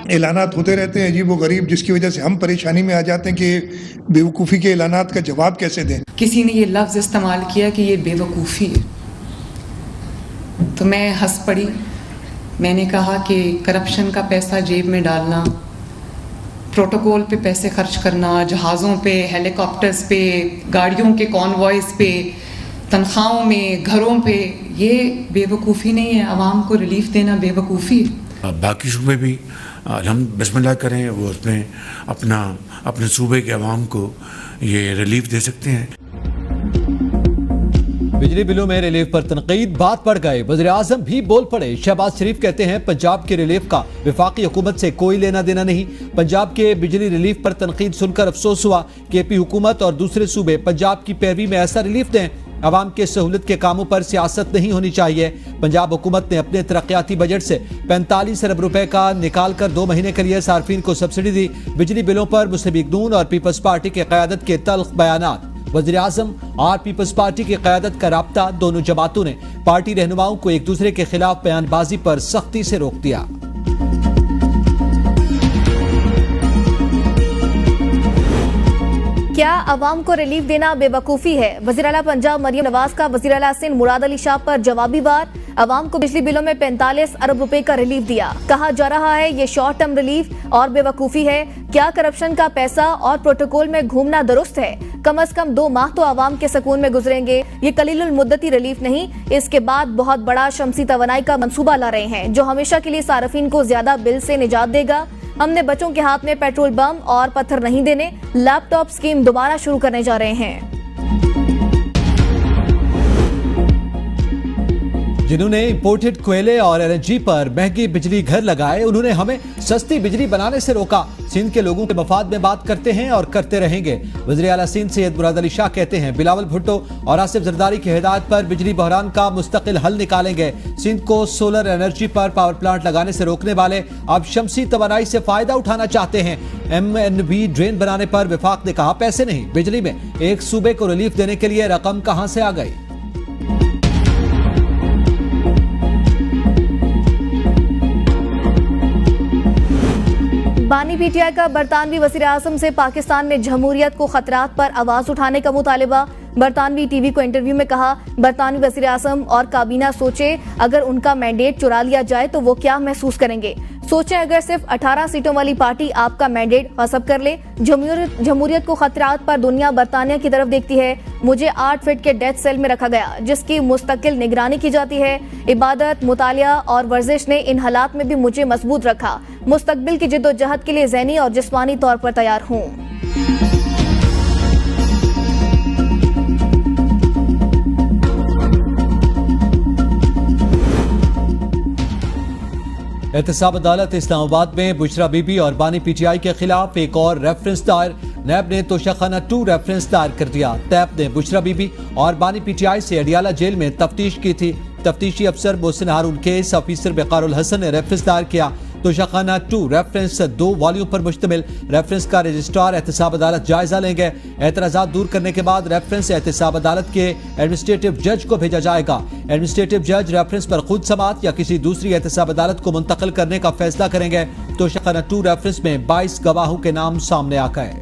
ऐलानात होते रहते हैं अजीब व गरीब, जिसकी वजह से हम परेशानी में आ जाते हैं कि बेवकूफ़ी के ऐलानात का जवाब कैसे दें। किसी ने ये लफ्ज़ इस्तेमाल किया कि ये बेवकूफ़ी है, तो मैं हंस पड़ी। मैंने कहा कि करप्शन का पैसा जेब में डालना, प्रोटोकॉल पे पैसे खर्च करना, जहाज़ों पे, हेलीकॉप्टर्स पे, गाड़ियों के कॉन्वॉयज़ पे, तनख्वाहों में, घरों पे, ये बेवकूफ़ी नहीं है। आवाम को रिलीफ देना बेवकूफ़ी है। बाकी सूबे भी हम बिस्मिल्लाह करें, वो उसमें अपने सूबे के अवाम को ये रिलीफ दे सकते हैं। बिजली बिलों में रिलीफ पर तनकीद, बात बढ़ गए, वज़ीर आज़म भी बोल पड़े। शहबाज शरीफ कहते हैं पंजाब के रिलीफ का वफाकी हुकूमत से कोई लेना देना नहीं। पंजाब के बिजली रिलीफ पर तनकीद सुनकर अफसोस हुआ कि पी हुकूमत और दूसरे सूबे पंजाब की पैरवी में ऐसा रिलीफ दें। अवाम के सहूलत के कामों पर सियासत नहीं होनी चाहिए। पंजाब हुकूमत ने अपने तरक्याती बजट से 45 अरब रुपए का निकाल कर 2 महीने के लिए सार्फिन को सब्सिडी दी। बिजली बिलों पर मुस्लिम लीग नून और पीपल्स पार्टी की क़यादत के तल्ख बयानात। वज़ीर आज़म और पीपल्स पार्टी की क़यादत का राब्ता, दोनों जमातों ने पार्टी रहनुमाओं को एक दूसरे के खिलाफ बयानबाजी पर सख्ती से रोक दिया। क्या अवाम को रिलीफ देना बेवकूफ़ी है? वज़ीर आला पंजाब मरियम नवाज का वज़ीर आला सिंध मुराद अली शाह पर जवाबी वार। अवाम को बिजली बिलों में 45 अरब रुपए का रिलीफ दिया। कहा जा रहा है ये शॉर्ट टर्म रिलीफ और बेवकूफ़ी है। क्या करप्शन का पैसा और प्रोटोकॉल में घूमना दुरुस्त है? कम से कम 2 माह तो आवाम के सुकून में गुजरेंगे। ये कलीलुल मुद्दती रिलीफ नहीं, इसके बाद बहुत बड़ा शमसी तवानाई का मंसूबा ला रहे हैं जो हमेशा के लिए सार्फिन को ज्यादा बिल से निजात देगा। हमने बच्चों के हाथ में पेट्रोल बम और पत्थर नहीं देने। लैपटॉप स्कीम दोबारा शुरू करने जा रहे हैं। जिन्होंने इंपोर्टेड कोयले और एलएनजी पर महंगी बिजली घर लगाए, उन्होंने हमें सस्ती बिजली बनाने से रोका। सिंध के लोगों के मफाद में बात करते हैं और करते रहेंगे। वज़ीर आला सिंध सैयद मुराद अली शाह कहते हैं बिलावल भुट्टो और आसिफ जरदारी की हिदायत पर बिजली बहरान का मुस्तकिल हल निकालेंगे। सिंध को सोलर एनर्जी पर पावर प्लांट लगाने से रोकने वाले अब शमसी तवानाई से फायदा उठाना चाहते हैं। MNB ड्रेन बनाने पर विफाक ने कहा पैसे नहीं, बिजली में एक सूबे को रिलीफ देने के लिए रकम कहां से आ गई। बानी पीटीआई का बरतानवी वज़ीर आज़म से पाकिस्तान में जमहूरियत को खतरात पर आवाज उठाने का मुतालिबा। बरतानवी टीवी को इंटरव्यू में कहा बरतानवी वज़ीर आज़म और काबीना सोचे अगर उनका मैंडेट चुरा लिया जाए तो वो क्या महसूस करेंगे। सोचें अगर सिर्फ 18 सीटों वाली पार्टी आपका मैंडेट गस्ब कर ले। जमहूरियत को खतरात पर दुनिया बरतानिया की तरफ देखती है। मुझे 8 फीट के डेथ सेल में रखा गया जिसकी मुस्तकिल निगरानी की जाती है। इबादत, मुतालिया और वर्जिश ने इन हालात में भी मुझे मजबूत रखा। मुस्तकबिल की जिद्दोजहद के लिए ज़हनी और जिस्मानी तौर पर तैयार हूँ। एहतसाब अदालत इस्लामाबाद में बुशरा बीबी और बानी पीटीआई के खिलाफ एक और रेफरेंस दायर। नैब ने तोशाखाना 2 रेफरेंस दायर कर दिया। तैब ने बुशरा बीबी और बानी पीटीआई से अडियाला जेल में तफ्तीश की थी। तफ्तीशी अफसर मोहसिन हारून केस ऑफिसर बेकारुल हसन ने रेफरेंस दायर किया। तोशाखाना 2 रेफरेंस 2 वॉल्यूम पर मुश्तमिल। रेफरेंस का रजिस्ट्रार एहतसाब अदालत जायजा लेंगे। एतराजात दूर करने के बाद रेफरेंस एहतसाब अदालत के एडमिनिस्ट्रेटिव जज को भेजा जाएगा। एडमिनिस्ट्रेटिव जज रेफरेंस पर खुद समात या किसी दूसरी एहतसाब अदालत को मुंतकिल करने का फैसला करेंगे। तोशाखाना 2 रेफरेंस में 22 गवाहों के नाम सामने आ गए।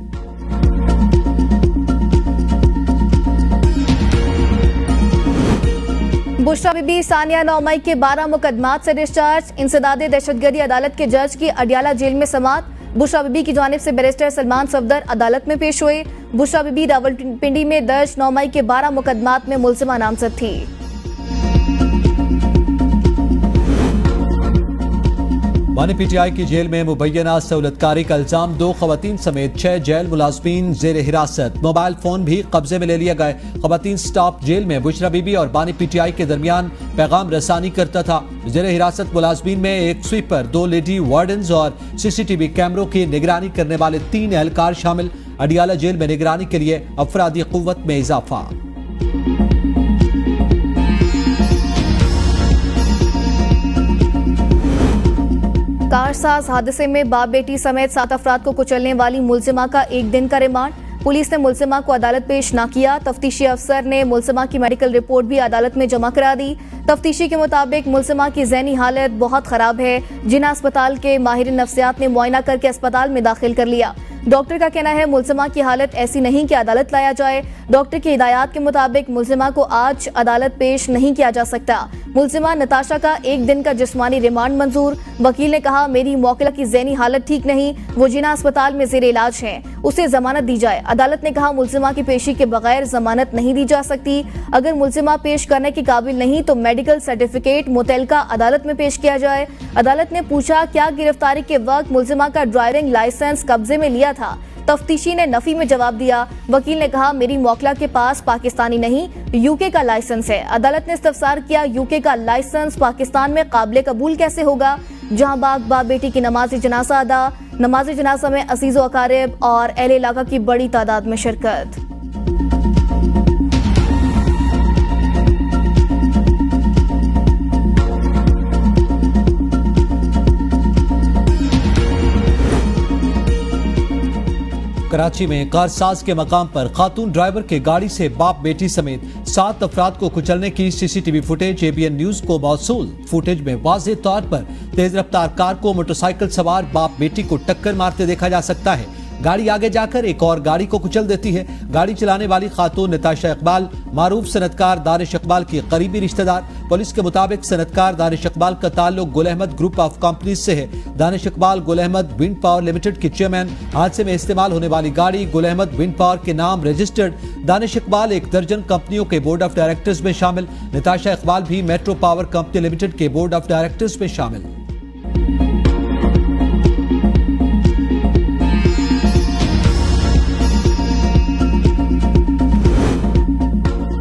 बुशरा बीबी सानिया 9 मई के 12 मुकदमात से डिस्चार्ज। इंसदादे दहशतगर्दी अदालत के जज की अडियाला जेल में समात। बुशरा बीबी की जानिब से बैरिस्टर सलमान सफदर अदालत में पेश हुए। बुशरा बीबी रावलपिंडी में दर्ज 9 मई के 12 मुकदमात में मुलजिमा नामजद थी। बानी पीटीआई की जेल में मुबैना सहूलतकारी का इल्जाम। 2 खवातीन समेत 6 जेल मुलाजमीन जेर हिरासत। मोबाइल फोन भी कब्जे में ले लिया गए। खवातीन स्टाफ जेल में बुशरा बीबी और बानी पीटीआई के दरमियान पैगाम रसानी करता था। जेर हिरासत मुलाजमीन में एक स्वीपर, 2 लेडी वार्डन्स और CCTV कैमरों की निगरानी करने वाले 3 एहलकार शामिल। अडियाला जेल में निगरानी के लिए अफरादी कुव्वत में इजाफा। कारसाज हादसे में बाप बेटी समेत 7 अफराद को कुचलने वाली मुलजिमा का 1 दिन का रिमांड। पुलिस ने मुलजिमा को अदालत पेश न किया। तफ्तीशी अफसर ने मुलजिमा की मेडिकल रिपोर्ट भी अदालत में जमा करा दी। तफ्तीशी के मुताबिक मुलजिमा की ज़हनी हालत बहुत खराब है। जिन्ना अस्पताल के माहिर नफ्सियात ने मुआयना करके अस्पताल में दाखिल कर लिया। डॉक्टर का कहना है मुलजिमा की हालत ऐसी नहीं कि अदालत लाया जाए। डॉक्टर की हिदायत के मुताबिक मुलजिमा को आज अदालत पेश नहीं किया जा सकता। मुलजिमा नताशा का 1 दिन का जिस्मानी रिमांड मंजूर। वकील ने कहा मेरी मौकिला की ज़हनी हालत ठीक नहीं, वो जिन्ना अस्पताल में ज़ेर इलाज है, उसे जमानत दी जाए। अदालत ने कहा मुलजिमा की पेशी के बगैर जमानत नहीं दी जा सकती। अगर मुलजिमा पेश करने के काबिल नहीं तो मेडिकल सर्टिफिकेट मुतल्लिका अदालत में पेश किया जाए। अदालत ने पूछा क्या गिरफ्तारी के वक्त मुलजिमा का ड्राइविंग लाइसेंस कब्जे में लिया था। तफ्तीशी ने नफी में जवाब दिया। वकील ने कहा मेरी मौकिला के पास पाकिस्तानी नहीं यूके का लाइसेंस है। अदालत ने इस्तफसार किया यूके का लाइसेंस पाकिस्तान में काबिल कबूल कैसे होगा। जहां बाप बेटी की नमाज जनाजा अदा। नमाज जनाजा में अजीज़ व अकारिब और अहले इलाका की बड़ी तादाद में शिरकत। कराची में कारसाज के मकाम पर खातून ड्राइवर के गाड़ी से बाप बेटी समेत 7 अफराद को कुचलने की सीसीटीवी फुटेज एबीएन न्यूज को मौसूल। फुटेज में वाज़ेह तौर पर तेज रफ्तार कार को मोटरसाइकिल सवार बाप बेटी को टक्कर मारते देखा जा सकता है। गाड़ी आगे जाकर एक और गाड़ी को कुचल देती है। गाड़ी चलाने वाली खातून नताशा इकबाल मारूफ सनतकार दानिश इकबाल की करीबी रिश्तेदार। पुलिस के मुताबिक सनतकार दानिश इकबाल का ताल्लुक Gul Ahmed group of companies से है। Danish Iqbal Gul Ahmed wind power limited के चेयरमैन। हादसे में इस्तेमाल होने वाली गाड़ी गुल अहमद विंड पावर के नाम रजिस्टर्ड। दानिश इकबाल 1 दर्जन कंपनियों के बोर्ड ऑफ डायरेक्टर्स में शामिल। नताशा इकबाल भी मेट्रो पावर कंपनी लिमिटेड के बोर्ड ऑफ डायरेक्टर्स में शामिल।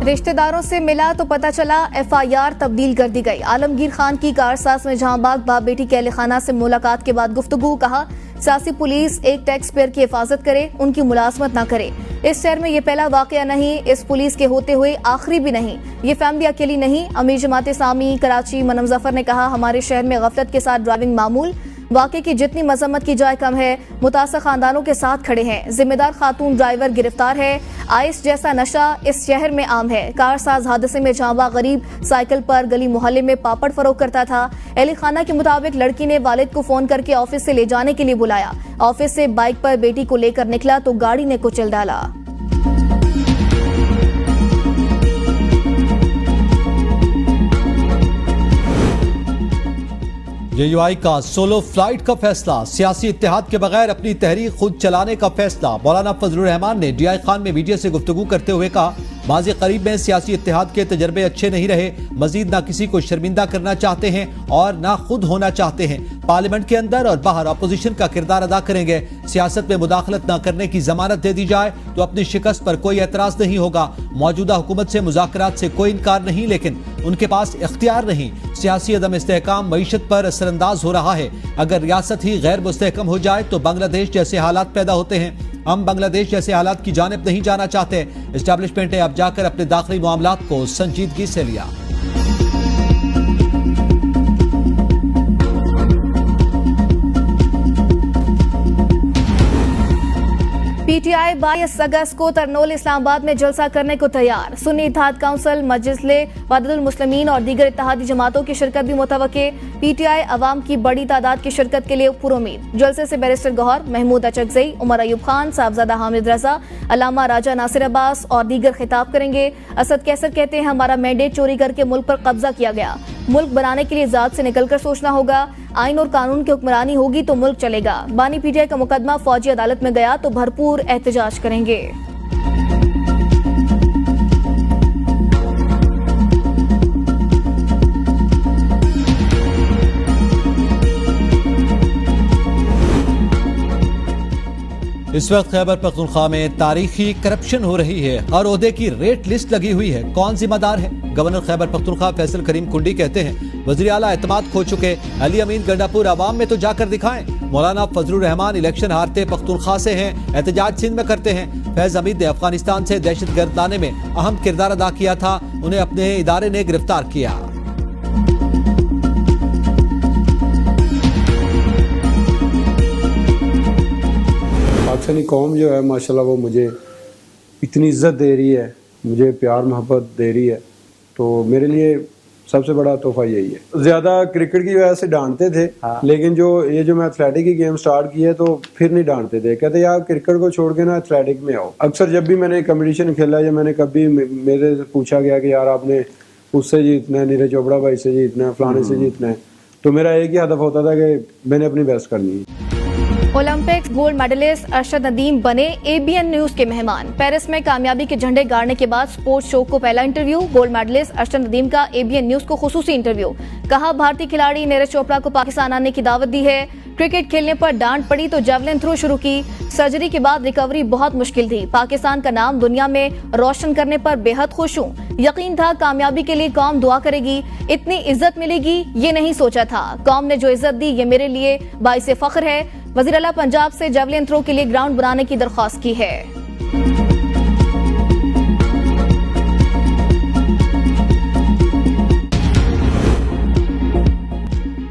रिश्तेदारों से मिला तो पता चला एफआईआर तब्दील कर दी गई। आलमगीर खान की कारसाज में जहांबाग बाप बेटी के अहले खाना से मुलाकात के बाद गुफ्तगू। कहा सियासी पुलिस एक टैक्स पेयर की हिफाजत करे, उनकी मुलाजमत ना करे। इस शहर में ये पहला वाकया नहीं, इस पुलिस के होते हुए आखिरी भी नहीं। ये फैमिली अकेली नहीं। अमीर जमात इस्लामी कराची मनम जफर ने कहा हमारे शहर में गफलत के साथ ड्राइविंग मामूल। वाकई की जितनी मजम्मत की जाए कम है। मुतासर खानदानों के साथ खड़े हैं। जिम्मेदार खातून ड्राइवर गिरफ्तार है। आइस जैसा नशा इस शहर में आम है। कारसाज हादसे में जहां गरीब साइकिल पर गली मोहल्ले में पापड़ फरोख्त करता था। अहले खाना के मुताबिक लड़की ने वालिद को फोन करके ऑफिस से ले जाने के लिए बुलाया। ऑफिस से बाइक पर बेटी को लेकर निकला तो गाड़ी ने कुचल डाला। जेयूआई का सोलो फ्लाइट का फैसला। सियासी इत्तेहाद के बगैर अपनी तहरीक खुद चलाने का फैसला। मौलाना फजलुर रहमान ने डीआई खान में मीडिया से गुफ्तगू करते हुए कहा माज़ी करीब में सियासी इत्तेहाद के तजर्बे अच्छे नहीं रहे। मजीद ना किसी को शर्मिंदा करना चाहते हैं और ना खुद होना चाहते हैं। पार्लियामेंट के अंदर और बाहर अपोजिशन का किरदार अदा करेंगे। सियासत में मुदाखलत न करने की जमानत दे दी जाए तो अपनी शिकस्त पर कोई एतराज नहीं होगा। मौजूदा हुकूमत से मुज़ाकरात से कोई इनकार नहीं, लेकिन उनके पास इख्तियार नहीं। सियासी अदम इस्तेहकाम मईशत पर असरअंदाज हो रहा है। अगर रियासत ही गैर मुस्तहकम हो जाए तो बांग्लादेश जैसे हालात पैदा होते हैं। हम बांग्लादेश जैसे हालात की जानिब नहीं जाना चाहते। एस्टैब्लिशमेंट ने अब जाकर अपने दाखिली मामलात को संजीदगी से लिया। पीटीआई 22 अगस्त को तरनोल इस्लामाबाद में जलसा करने को तैयार। सुन्नी इत्तेहाद काउंसिल, मजलिस वहदतुल मुस्लिमीन और दीगर इत्तेहादी जमातों की शिरकत भी मुतवक्के। पीटीआई अवाम की बड़ी तादाद की शिरकत के लिए पुरुमीद। जलसे से बैरिस्टर गौहर, महमूद अचकजई, उमर अयूब खान, साहबजादा हामिद रजा, अल्लामा राजा नासिर अब्बास और दीगर खिताब करेंगे। असद कैसर कहते हैं हमारा मैंडेट चोरी करके मुल्क पर कब्जा किया गया। मुल्क बनाने के लिए जात से निकलकर सोचना होगा। आइन और कानून की हुक्मरानी होगी तो मुल्क चलेगा। बानी पीटीआई का मुकदमा फौजी अदालत में गया तो भरपूर एहतजाज करेंगे। इस वक्त खैबर पख्तूनख्वा में तारीखी करप्शन हो रही है। हर ओहदे की रेट लिस्ट लगी हुई है। कौन जिम्मेदार है? गवर्नर खैबर पख्तूनख्वा फैसल करीम कुंडी कहते हैं वज़ीर आला एतमाद खो चुके। अली अमीन गंडापुर अवाम में तो जाकर दिखाएं। मौलाना फजलुर रहमान इलेक्शन हारते पख्तूनख्वा से हैं, एहतजाज सिंध में करते हैं। फैज हमीद ने अफगानिस्तान से दहशतगर्द लाने में अहम किरदार अदा किया था, उन्हें अपने इदारे ने गिरफ्तार किया। पाकिस्तानी कौम जो है माशाल्लाह वो मुझे इतनी इज्जत दे रही है, मुझे प्यार मोहब्बत दे रही है, तो मेरे लिए सबसे बड़ा तोहफा यही है। ज़्यादा क्रिकेट की वजह से डांटते थे, लेकिन जो मैं एथलेटिक की गेम स्टार्ट की है तो फिर नहीं डांटते थे, कहते यार क्रिकेट को छोड़ के ना एथलेटिक में आओ। अक्सर जब भी मैंने कंपटीशन खेला या मैंने कभी मेरे से पूछा गया कि यार आपने उससे जीतना है, नीरज चोपड़ा भाई से जीतना है, फलाने से जीतना है, तो मेरा एक ही हदफ होता था कि मैंने अपनी बेस्ट करनी है। Olympics gold medallist Arshad Nadeem बने एबीएन न्यूज के मेहमान। पेरिस में कामयाबी के झंडे गाड़ने के बाद स्पोर्ट्स शो को पहला interview. Gold medallist Arshad Nadeem का एबीएन न्यूज को खुसूसी इंटरव्यू। कहा भारतीय खिलाड़ी नीरज चोपड़ा को पाकिस्तान आने की दावत दी है। क्रिकेट खेलने पर डांट पड़ी तो जेवलिन थ्रो शुरू की। सर्जरी के बाद रिकवरी बहुत मुश्किल थी। पाकिस्तान का नाम दुनिया में रोशन करने पर बेहद खुश हूँ। यकीन था कामयाबी के लिए कौम दुआ करेगी, इतनी इज्जत मिलेगी ये नहीं सोचा था। कौम ने जो इज्जत दी ये मेरे लिए बाइसे फख्र है। वज़ीर आला पंजाब से जेवलिन थ्रो के लिए ग्राउंड बनाने की दरख्वास्त की है।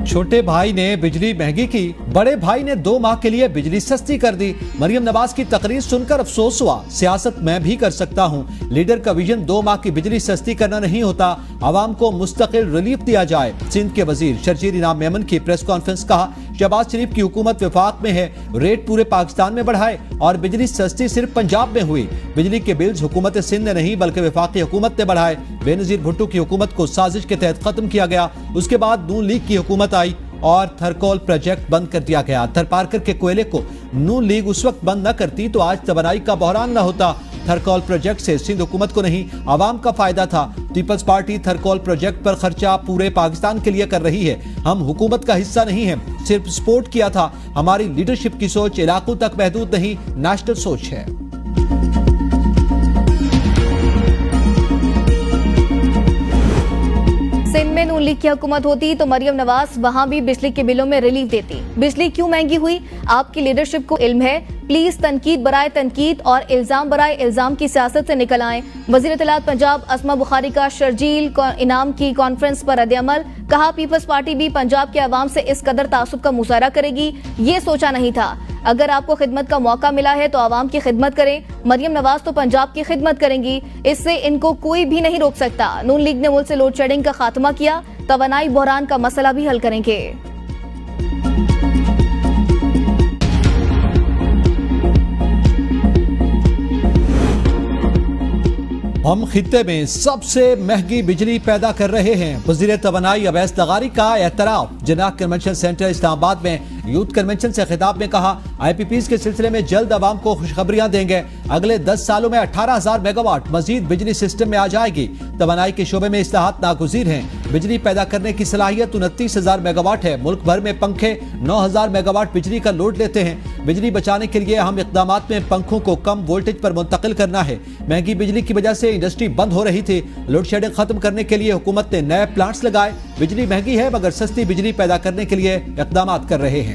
छोटे भाई ने बिजली महंगी की, बड़े भाई ने 2 माह के लिए बिजली सस्ती कर दी। मरियम नवाज की तकरीर सुनकर अफसोस हुआ। सियासत मैं भी कर सकता हूँ। लीडर का विजन 2 माह की बिजली सस्ती करना नहीं होता, आवाम को मुस्तकिल रिलीफ दिया जाए। सिंध के वजीर शर्जील इनाम मेमन की प्रेस कॉन्फ्रेंस। कहा शहबाज शरीफ की हुकूमत वफाक में है, रेट पूरे पाकिस्तान में बढ़ाए और बिजली सस्ती सिर्फ पंजाब में हुई। बिजली के बिल्स हुकूमत सिंध ने नहीं बल्कि वफाकी हुकूमत ने बढ़ाए। बेनजीर भुट्टो की हुकूमत को साजिश के तहत खत्म किया गया। उसके बाद नून लीग की हुकूमत आई और थरकोल प्रोजेक्ट बंद कर दिया गया। थरपारकर के कोयले को नून लीग उस वक्त बंद न करती तो आज तवानाई का बहरान न होता। थरकोल प्रोजेक्ट से सिंध हुकूमत को नहीं आवाम का फायदा था। पीपल्स पार्टी थरकोल प्रोजेक्ट पर खर्चा पूरे पाकिस्तान के लिए कर रही है। हम हुकूमत का हिस्सा नहीं है, सिर्फ सपोर्ट किया था। हमारी लीडरशिप की सोच इलाकों तक महदूद नहीं, नेशनल सोच है। सिंध में नून लीग की हुकूमत होती तो मरियम नवाज वहां भी बिजली के बिलों में रिलीफ देती। बिजली क्यों महंगी हुई आपकी लीडरशिप को इल्म है। प्लीज तनकीद बराए तनकीद और इल्जाम बराए इल्जाम की सियासत से निकल आएं। वजीर इत्तलात पंजाब अस्मा बुखारी का शर्जील इनाम की कॉन्फ्रेंस पर रद्द-ए-अमल। कहा पीपल्स पार्टी भी पंजाब के अवाम से इस कदर तासुब का मुजाहरा करेगी ये सोचा नहीं था। अगर आपको खिदमत का मौका मिला है तो आवाम की खिदमत करें। मरियम नवाज तो पंजाब की खिदमत करेंगी, इससे इनको कोई भी नहीं रोक सकता। नून लीग ने मुल्क से लोड शेडिंग का खात्मा किया, तवानाई बहरान का मसला भी हल करेंगे। हम खित्ते में सबसे महंगी बिजली पैदा कर रहे हैं। वजीर तवानाई अवैस लगारी का एतराफ। जनाक कन्वेंशन सेंटर इस्लामाबाद में यूथ कन्वेंशन से खिताब में कहा IPPs के सिलसिले में जल्द आवाम को खुशखबरियां देंगे। अगले 10 सालों में 18,000 मेगावाट मजीद बिजली सिस्टम में आ जाएगी। तवानाई के शोबे में इस्लाहात नागुज़ीर हैं। बिजली पैदा करने की सलाहियत 29,000 मेगावाट है। मुल्क भर में पंखे 9,000 मेगावाट बिजली का लोड लेते हैं। बिजली बचाने के लिए हम इक़दामात में पंखों को कम वोल्टेज पर मुंतकिल करना है। महंगी बिजली की वजह से इंडस्ट्री बंद हो रही थी। लोड शेडिंग खत्म करने के लिए हुकूमत ने नए प्लांट्स लगाए। बिजली महंगी है मगर सस्ती बिजली पैदा करने के लिए इक़दामात कर रहे हैं।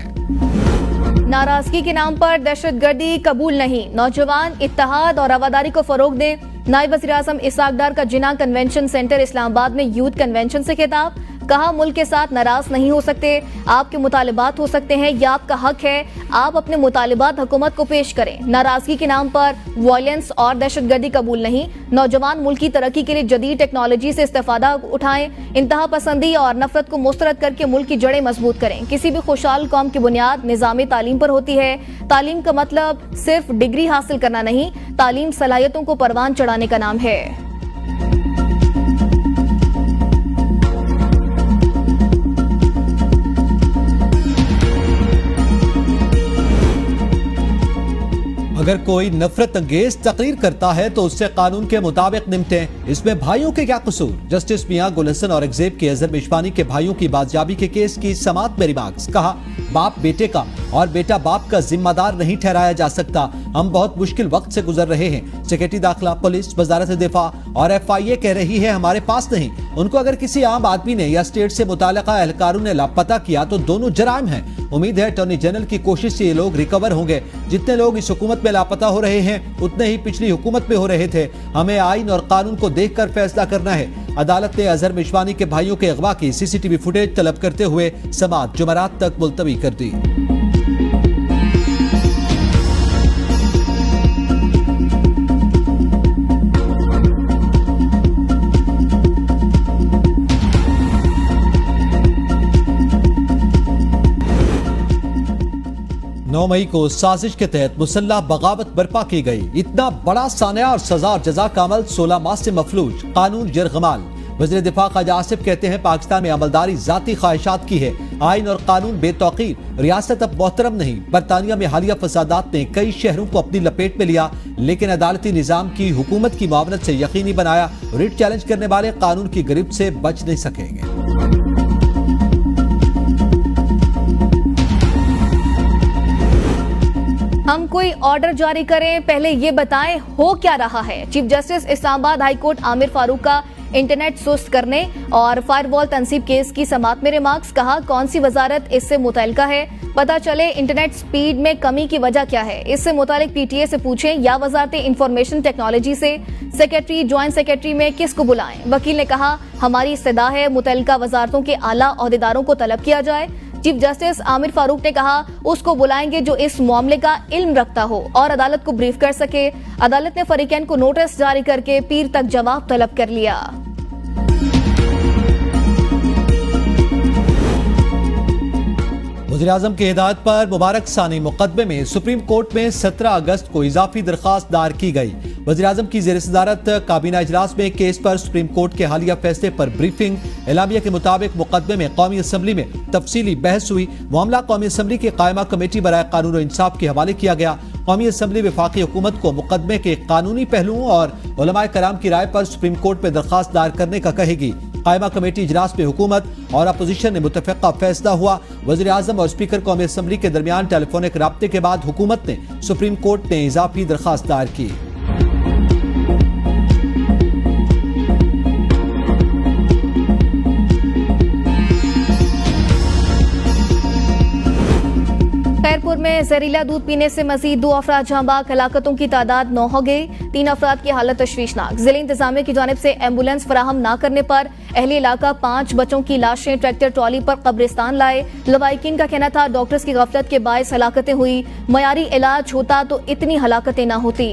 नाराजगी के नाम पर दहशतगर्दी कबूल नहीं। नौजवान इत्तेहाद और रवादारी को फरोग दें। नायब वज़ीर आज़म इसहाक डार का जिना कन्वेंशन सेंटर इस्लामाबाद में यूथ कन्वेंशन से खिताब। कहा मुल्क के साथ नाराज नहीं हो सकते। आपके मुतालिबात हो सकते हैं, यह आपका हक है। आप अपने मुतालिबात हुकूमत को पेश करें। नाराजगी के नाम पर वायलेंस और दहशतगर्दी कबूल नहीं। नौजवान मुल्क की तरक्की के लिए जदीद टेक्नोलॉजी से इस्तेफादा उठाएं। इंतहा पसंदी और नफरत को मुस्तरद करके मुल्क की जड़ें मजबूत करें। किसी भी खुशहाल कौम की बुनियाद निज़ाम तालीम पर होती है। तालीम का मतलब सिर्फ डिग्री हासिल करना नहीं, तालीम सलाहियतों को परवान चढ़ाने का नाम है। अगर कोई नफरत अंगेज तकरीर करता है तो उससे कानून के मुताबिक निपटें। इसमें भाइयों के क्या कसूर। जस्टिस मियां गुल हसन और एक्जेब के अजहर मिशवानी के भाइयों की बाजियाबी के केस की समाअत में रिमार्क्स। कहा बाप बेटे का और बेटा बाप का जिम्मेदार नहीं ठहराया जा सकता। हम बहुत मुश्किल वक्त से गुजर रहे हैं। सेक्रेटरी दाखिला, पुलिस, वजारत दिफा और FIA कह रही है हमारे पास नहीं। उनको अगर किसी आम आदमी ने या स्टेट से मुताल्लिका एहलकारों ने लापता किया तो दोनों जराइम हैं। उम्मीद है अटॉर्नी जनरल की कोशिश से ये लोग रिकवर होंगे। जितने लोग इस हुकूमत में लापता हो रहे हैं उतने ही पिछली हुकूमत में हो रहे थे। हमें आइन और कानून को देखकर फैसला करना है। अदालत ने अजहर मिशवानी के भाइयों के अगवा की CCTV फुटेज तलब करते हुए समाअत जुमेरात तक मुलतवी कर दी। 9 मई को साजिश के तहत मुसल्लह बगावत बर्पा की गई। इतना बड़ा सानिया और सजा और जजा का अमल 16 माह से मफलूज, कानून जरगमाल। वज़ीर दिफा ख्वाजा आसिफ कहते हैं पाकिस्तान में अमलदारी जाती ख्वाहिशात की है, आइन और कानून बेतौकीर, रियासत अब मोहतरम नहीं। बरतानिया में हालिया फसादात ने कई शहरों को अपनी लपेट में लिया, लेकिन अदालती निजाम की हुकूमत की मुआवनत से यकीनी बनाया, रिट चैलेंज करने वाले कानून की गिरफ्त से बच नहीं सकेंगे। हम कोई ऑर्डर जारी करें, पहले ये बताएं हो क्या रहा है। Chief justice Islamabad high court Aamir Farooq का इंटरनेट सुस्त करने और फायरवॉल तनसीब केस की समाअत में रिमार्क्स। कहा कौन सी वजारत इससे मुतल्लिका है, पता चले इंटरनेट स्पीड में कमी की वजह क्या है। इससे मुतालिक पीटीए से पूछें या वजारत इंफॉर्मेशन टेक्नोलॉजी से। सेक्रेटरी ज्वाइंट सेक्रेटरी में किसको बुलाएं। वकील ने कहा हमारी इस्तदा है मुतल्लिका वजारतों के आला ओहदेदारों को तलब किया जाए। चीफ जस्टिस आमिर फारूक ने कहा उसको बुलाएंगे जो इस मामले का इल्म रखता हो और अदालत को ब्रीफ कर सके। अदालत ने फरीकैन को नोटिस जारी करके पीर तक जवाब तलब कर लिया। वज़ीर-ए-आज़म की हिदायत पर मुबारक सानी मुकदमे में सुप्रीम कोर्ट में 17 अगस्त को इजाफी दरखास्त दायर की गई। वज़ीर-ए-आज़म की ज़ेर सदारत काबीना इजलास में केस पर सुप्रीम कोर्ट के हालिया फैसले पर ब्रीफिंग। एलामिया के मुताबिक मुकदमे में कौमी असम्बली में तफसीली बहस हुई। मामला कौमी असम्बली की कायमा कमेटी बराए कानून और इंसाफ के हवाले किया गया। कौमी असम्बली वफाकी हुकूमत को मुकदमे के कानूनी पहलुओं और उलमाए कराम की राय पर सुप्रीम कोर्ट में दरखास्त दायर करने का कहेगी। कायमा कमेटी इजलास में हुकूमत और अपोजिशन ने मुतफ़िक़ा फैसला हुआ। वज़ीर आज़म और स्पीकर कौमी असम्बली के दरमियान टेलीफोनिक राब्ते के बाद हुकूमत ने सुप्रीम कोर्ट में इजाफी दरखास्त दायर की। खैरपुर में जहरीला दूध पीने से मजीद 2 अफराद जहां बाग, हलाकतों की तादाद 9 हो गई। 3 अफराद की हालत तशवीशनाक। जिले इंतजामिया की जानिब से एम्बुलेंस फराहम न करने पर अहली इलाका 5 बच्चों की लाशें ट्रैक्टर ट्रॉली पर कब्रिस्तान लाए। लवाइकिन का कहना था डॉक्टर्स की गफलत के बायस हलाकतें हुई, मयारी इलाज होता तो इतनी हलाकतें न होती।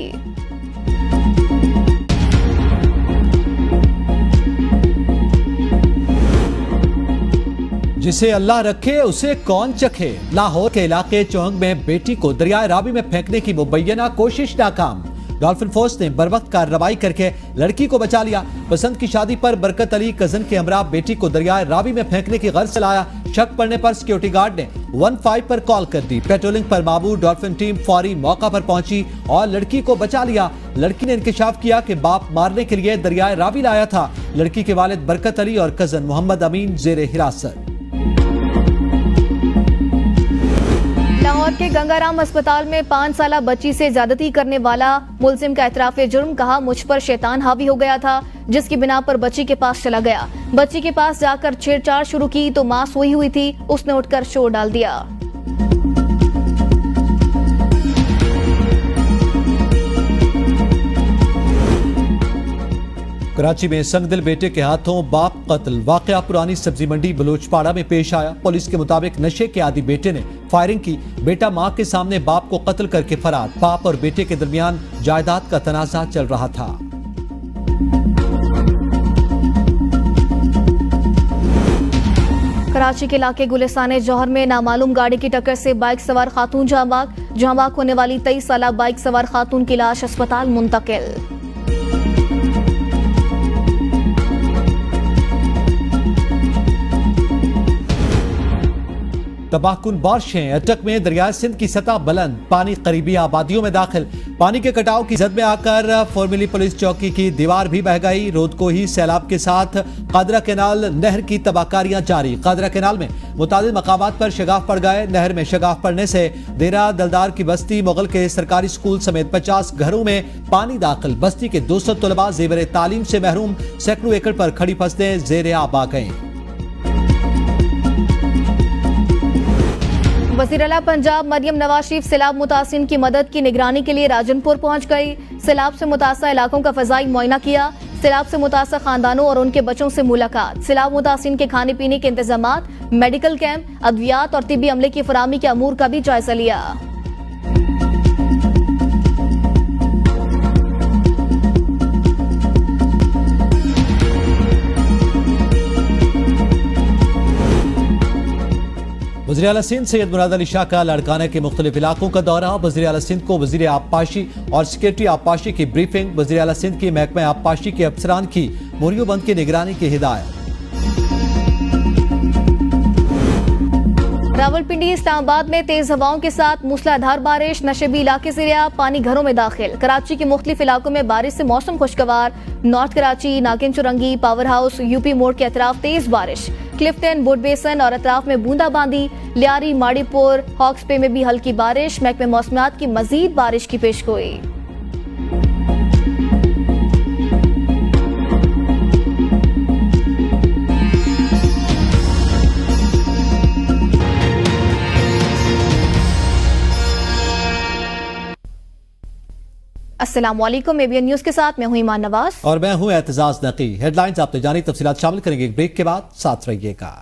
जिसे अल्लाह रखे उसे कौन चखे। लाहौर के इलाके चौहंग में बेटी को दरियाए रावी में फेंकने की मुबैना कोशिश नाकाम। डॉल्फिन फोर्स ने बरवक्त कार्रवाई करके लड़की को बचा लिया। पसंद की शादी पर बरकत अली कजन के हमरा बेटी को दरियाए रावी में फेंकने की गर्ज से लाया। शक पड़ने पर सिक्योरिटी गार्ड ने 15 पर कॉल कर दी। पेट्रोलिंग पर मामूर डॉल्फिन टीम फौरी मौका पर पहुंची और लड़की को बचा लिया। लड़की ने इंकशाफ किया कि बाप मारने के लिए दरियाए रावी लाया था। लड़की के वालिद बरकत अली और कजन मोहम्मद अमीन जेरे हिरासत। लाहौर के गंगाराम अस्पताल में 5 साला बच्ची से ज्यादती करने वाला मुलजिम का एतराफ जुर्म। कहा मुझ पर शैतान हावी हो गया था, जिसकी बिना पर बच्ची के पास चला गया। बच्ची के पास जाकर छेड़छाड़ शुरू की तो मां सोई हुई थी, उसने उठकर शोर डाल दिया। कराची में संगदिल बेटे के हाथों बाप कत्ल। वाकया पुरानी सब्जी मंडी बलोचपाड़ा में पेश आया। पुलिस के मुताबिक नशे के आदी बेटे ने फायरिंग की। बेटा मां के सामने बाप को कत्ल करके फरार। बाप और बेटे के दरमियान जायदाद का तनाजा चल रहा था। कराची के इलाके गुलिस्तान जौहर में नामालूम गाड़ी की टक्कर से बाइक सवार खातून जहां बाग होने वाली 23 साला बाइक सवार खातून की लाश अस्पताल मुंतकिल। तबाहकुन बारिशें। अटक में दरिया सिंध की सतह बुलंद, पानी करीबी आबादियों में दाखिल। पानी के कटाव की जद में आकर फॉर्मली पुलिस चौकी की दीवार भी बह गई। रोदकोही सैलाब के साथ कादरा कैनाल नहर की तबाहकारियां जारी। कादरा कैनाल में मुतादिद मकामात पर शगाफ पड़ गए। नहर में शगाफ पड़ने से देरा दलदार की बस्ती, मुगल के सरकारी स्कूल समेत 50 घरों में पानी दाखिल। बस्ती के 200 तलबा जेवर तालीम से महरूम। सैकड़ों एकड़ पर खड़ी फसलें जेर आब आ गईं। वज़ीर आला पंजाब मरियम नवाज शरीफ सैलाब मुतासिरीन की मदद की निगरानी के लिए राजनपुर पहुंच गई। सैलाब से मुतासर इलाकों का फजाई मुआयना किया। सैलाब से मुतासर खानदानों और उनके बच्चों से मुलाकात। सैलाब मुतासिरीन के खाने पीने के इंतजामात, मेडिकल कैंप, अद्वियात और तिब्बी अमले की फराहमी के अमूर का भी जायजा लिया। वज़ीर आला सिंध सैयद मुराद अली शाह का लाड़काना के मुख्तलिफ इलाकों का दौरा। वज़ीर आला सिंध को वज़ीर आबपाशी और सेक्रेटरी आबपाशी की ब्रीफिंग। वज़ीर आला सिंध की महकमा आबपाशी के अफसरान की मोरियोबंद की निगरानी की हिदायत। रावलपिंडी इस्लामाबाद में तेज हवाओं के साथ मूसलाधार बारिश। नशेबी इलाके से रिया पानी घरों में दाखिल। कराची के मुख्तलिफ इलाकों में बारिश से मौसम खुशगवार। नॉर्थ कराची, नागिन चुरंगी, पावर हाउस, यूपी मोड़ के अतराफ तेज बारिश। क्लिफ्टन, वुड बेसन और अतराफ में बूंदाबांदी। लियारी, माड़ीपुर, हॉक्स पे में भी हल्की बारिश। महकमे मौसमियात की मजीद बारिश की पेशगोई। अस्सलाम वालेकुम, एबीएन न्यूज के साथ मैं हूं ईमान नवाज और मैं हूं एतजाज नकी। हेडलाइंस आपने जानी, तफसीलात शामिल करेंगे एक ब्रेक के बाद। साथ रहिएगा।